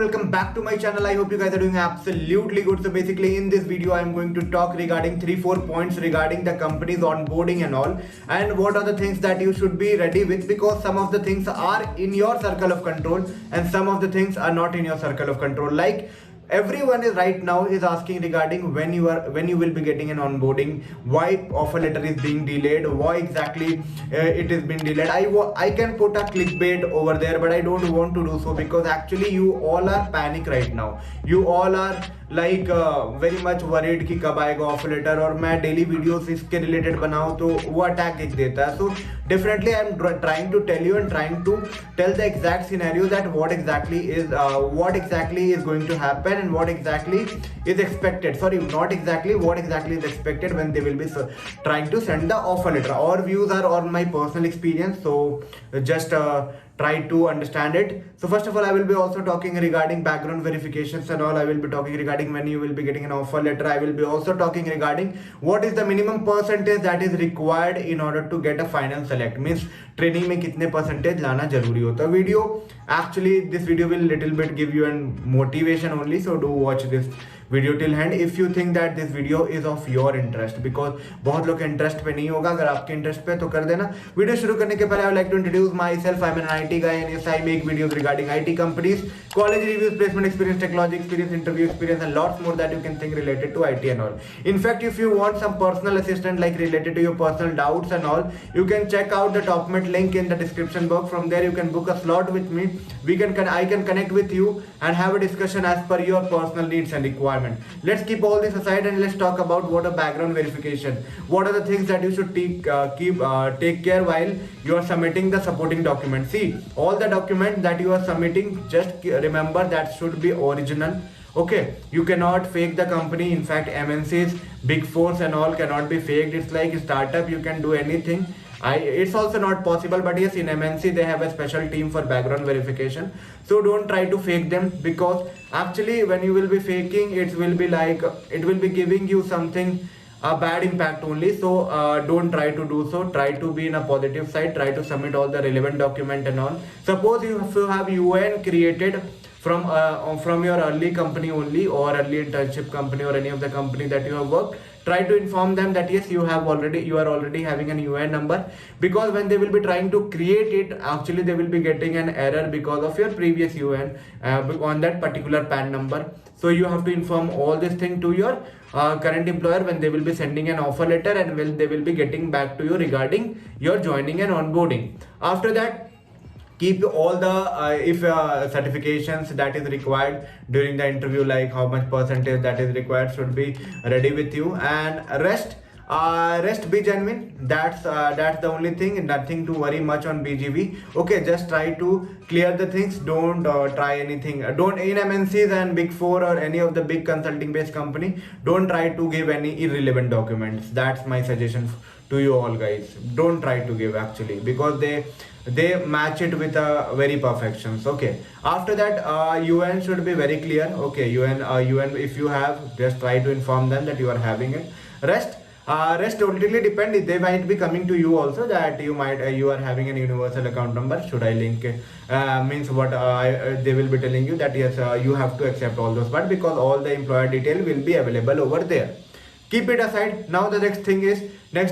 welcome back to my channel. I hope you guys are doing absolutely good. So basically in this video I am going to talk regarding 3-4 points regarding the company's onboarding and all, and what are the things that you should be ready with, because some of the things are in your circle of control and some of the things are not in your circle of control. Like everyone is right now is asking regarding when you will be getting an onboarding, why offer letter is being delayed, why exactly it is being delayed. I can put a clickbait over there, but I don't want to do so, because actually you all are panic right now. You all are like very much worried कि कब आएगा offer letter, और मैं daily videos इसके related बनाऊं तो वो attack एक देता है. सो definitely I am trying to tell you and trying to tell the exact scenario that what exactly is going to happen and what exactly is expected. Sorry, not exactly, what exactly is expected when they will be trying to send the offer letter. Our views are on my personal experience, so just try to understand it. So first of all, I will be also talking regarding background verifications and all. I will be talking regarding when you will be getting an offer letter. I will be also talking regarding what is the minimum percentage that is required in order to get a final select. Means training में कितने percentage लाना जरूरी होता है. Video actually this video will little bit give you an motivation only, so do watch this video till end if you think that this video is of your interest, because बहुत लोग interest पे नहीं होगा. अगर आपके interest पे तो कर देना. वीडियो शुरू करने के पहले I would like to introduce myself. I'm an IT guy and yes, I make videos regarding IT companies, college reviews, placement experience, technology experience, interview experience and lots more that you can think related to IT and all. In fact, if you want some personal assistant like related to your personal doubts and all, you can check out the Topmet link in the description box. From there you can book a slot with me. I can connect with you and have a discussion as per your personal needs and requirements. Let's keep all this aside and let's talk about what a background verification. What are the things that you should take care while you are submitting the supporting document. See, all the documents that you are submitting, just remember that should be original. Okay, you cannot fake the company. In fact, MNCs, big fours and all cannot be faked. It's like a startup, you can do anything. It's also not possible, but yes, in MNC they have a special team for background verification. So don't try to fake them, because actually when you will be faking, it will be giving you something, a bad impact only. So don't try to do so. Try to be in a positive side. Try to submit all the relevant document and all. Suppose you have UN created from your early company only, or early internship company, or any of the company that you have worked. Try to inform them that yes, you are already having an UN number, because when they will be trying to create it, actually they will be getting an error because of your previous UN on that particular PAN number. So you have to inform all this thing to your current employer when they will be sending an offer letter, and when they will be getting back to you regarding your joining and onboarding. After that, keep all the certifications that is required during the interview, like how much percentage that is required, should be ready with you. And rest be genuine. That's the only thing. Nothing to worry much on BGV. Okay, just try to clear the things. Don't try anything. Don't, in MNCs and Big Four or any of the big consulting based company, don't try to give any irrelevant documents. That's my suggestion to you all guys. Don't try to give, actually, because they match it with very perfections. Okay, after that UN should be very clear. Okay, UN if you have, just try to inform them that you are having it. Rest totally depend. They might be coming to you also that you are having an universal account number. Should I link it? Means what they will be telling you that yes, you have to accept all those, but because all the employer detail will be available over there. Keep it aside. Now the next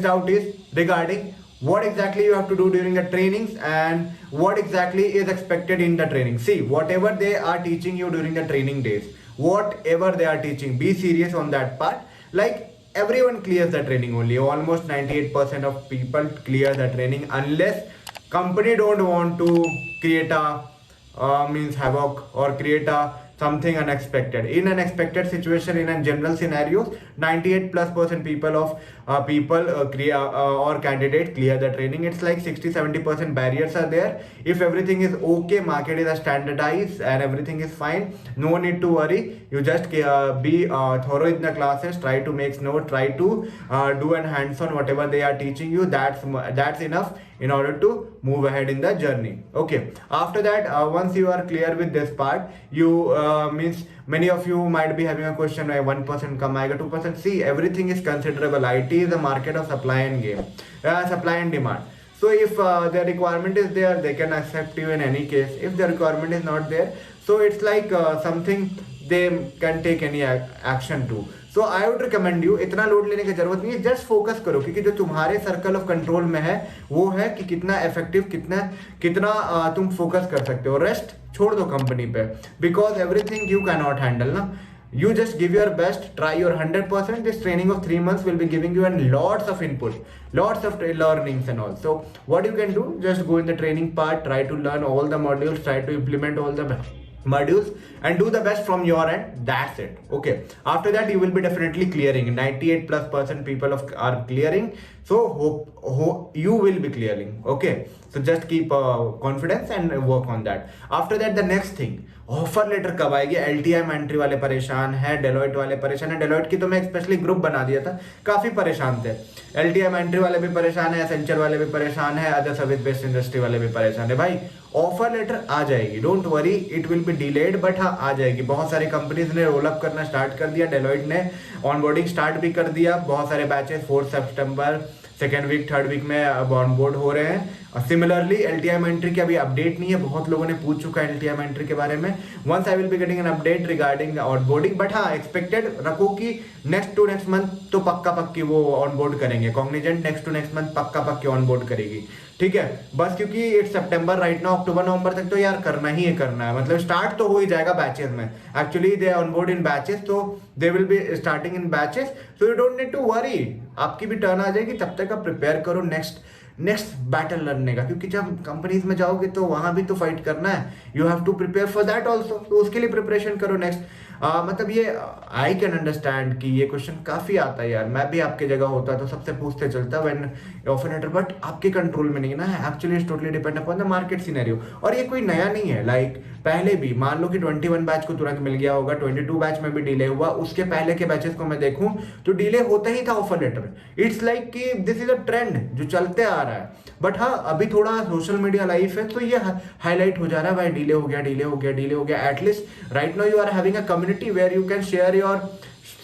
doubt is regarding what exactly you have to do during the trainings and what exactly is expected in the training. See, whatever they are teaching you during the training days, whatever they are teaching, be serious on that part. Like, everyone clears the training only. Almost 98% of people clear the training, unless company don't want to create a means havoc or create a something unexpected. In an expected situation, in a general scenario, 98+% people or candidate clear the training. It's like 60-70% barriers are there. If everything is okay, market is standardized and everything is fine, no need to worry. You just be thorough in the classes. Try to make note. Try to do an hands-on whatever they are teaching you. That's enough in order to move ahead in the journey. Okay, after that, once you are clear with this part, you means many of you might be having a question, why 1% come aega, 2%. See, everything is considerable. IT is a market of supply and demand. So if the requirement is there, they can accept you in any case. If the requirement is not there, so it's like something they can take any action to. So I would recommend you, इतना load लेने की जरूरत नहीं है, just focus करो, क्योंकि जो तुम्हारे सर्कल ऑफ कंट्रोल में है वो है कि कितना इफेक्टिव, कितना तुम फोकस कर सकते हो. रेस्ट छोड़ दो कंपनी पे, because everything you can not handle ना. You just give your best, try your 100%. This training of 3 months will be giving you and lots of input, lots of learnings and all. So what you can do, just go in the training part, try to learn all the modules, try to implement all the modules and do the best from your end. That's it. Okay, after that you will be definitely clearing. 98+% people are clearing, so hope you will be clearing. Okay, so just keep confidence and work on that. After that, the next thing, offer letter कब आएगी. LTI मेंट्री वाले परेशान है, Deloitte वाले परेशान है. Deloitte की तो मैं स्पेशली ग्रुप बना दिया था, काफी परेशान थे. एलटीआई मेंट्री वाले भी परेशान है, एसेंचर वाले भी परेशान है, अदर सर्विस बेस्ड इंडस्ट्री वाले भी परेशान है. भाई ऑफर लेटर आ जाएगी, don't worry, it will be delayed, but हाँ आ जाएगी. बहुत सारी कंपनीज ने रोल अप करना स्टार्ट कर दिया, डेलॉयट ने ऑनबोर्डिंग स्टार्ट भी कर दिया. बहुत सारे बैचेस 4 सितंबर, सेकेंड वीक, थर्ड वीक में अब ऑन बोर्ड हो रहे हैं. सिमिलरली एलटीआई मेंट्री की अभी अपडेट नहीं है, बहुत लोगों ने पूछ चुका है एलटीआई मेंट्री के बारे में. Once I will be getting an update regarding onboarding, but हाँ एक्सपेक्टेड रखो कि नेक्स्ट टू नेक्स्ट मंथ तो पक्का पक्की वो ऑन बोर्ड करेंगे. Cognizant next to next month पक्का पक्की ऑन बोर्ड करेगी, ठीक है. बस क्योंकि इट्स सितंबर राइट नाउ, अक्टूबर नवंबर तक तो यार करना ही है, मतलब स्टार्ट तो हो ही जाएगा बैचेस में. Actually they onboard in batches, तो they will be starting in batches, so you don't need to worry. आपकी भी टर्न आ जाएगी, तब तक आप प्रिपेयर करो नेक्स्ट बैटल लड़ने का, क्योंकि जब कंपनीज में जाओगे तो वहां भी तो फाइट करना है. You have to prepare for that also, तो उसके लिए प्रिपरेशन करो नेक्स्ट. मतलब ये आई कैन अंडरस्टैंड कि ये क्वेश्चन काफी आता है यार. मैं भी आपके जगह होता तो सबसे पूछते चलता व्हेन ऑफर लेटर, बट आपके कंट्रोल में नहीं ना है. Actually it's totally depend upon the market scenario. और ये कोई नया नहीं है, लाइक पहले भी मान लो कि 21 बैच को तुरंत मिल गया होगा, 22 बैच में भी डिले हुआ, उसके पहले के बैचेस को मैं देखूं तो डिले होता ही था ऑफर लेटर. इट्स लाइक कि दिस इज अ ट्रेंड जो चलते आ रहा है. बट हाँ अभी थोड़ा सोशल मीडिया लाइफ है तो ये हाईलाइट हो जा रहा है, भाई डिले हो गया. At least right now you are having a community where you can share your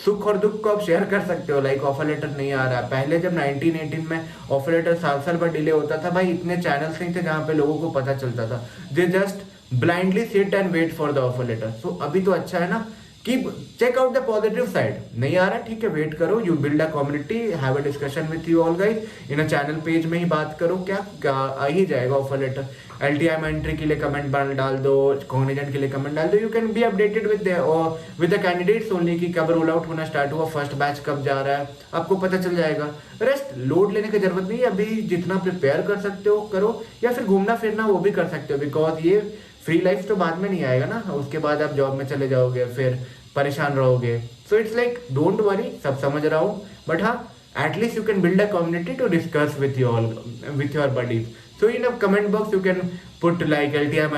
सुख और दुख को आप शेयर कर सकते हो. लाइक ऑफर लेटर नहीं आ रहा है, पहले जब 1918 में ऑफर लेटर साल पर डिले होता था, भाई इतने चैनल्स नहीं थे जहां पे लोगों को पता चलता था. They just blindly sit and wait for the offer letter. So अभी तो अच्छा है ना कि check out the positive side. नहीं आ रहा ठीक है, वेट करो, you build a community, have a discussion with you all guys in a channel page में ही बात करो, क्या आ ही जाएगा ऑफर लेटर. एलटीआई मेंट्री के लिए कमेंट डाल दो, कॉग्निजेंट के लिए कमेंट डाल दो. You can be updated with the candidates only कि कब रोल आउट होना स्टार्ट हुआ, फर्स्ट बैच कब जा रहा है, आपको पता चल जाएगा. रेस्ट लोड लेने की जरूरत नहीं है, अभी जितना प्रिपेयर कर सकते हो करो, या फिर घूमना फिरना वो भी कर सकते हो, बिकॉज ये फ्री लाइफ तो बाद में नहीं आएगा ना. उसके बाद आप जॉब में चले जाओगे, फिर परेशान रहोगे. So it's like don't worry, सब समझ रहा हूँ, बट हाँ at least you can build a community to discuss with your buddies. So in a comment box you can put like LTI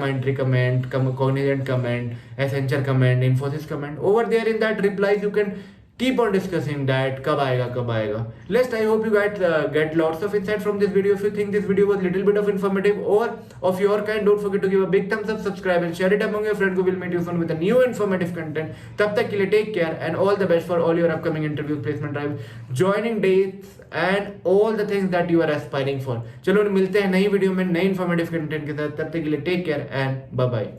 Mindtree comment, Cognizant comment, Accenture comment, Infosys comment. Over there in that replies you can keep on discussing that कब आएगा. Lest I hope you guys get lots of insight from this video. If you think this video was little bit of informative or of your kind, don't forget to give a big thumbs up, subscribe and share it among your friends who will meet you soon with a new informative content. तब तक के लिए take care and all the best for all your upcoming interviews, placement drive, joining dates and all the things that you are aspiring for. चलो मिलते हैं नई video में नई informative content के साथ. तब तक के लिए take care and bye bye.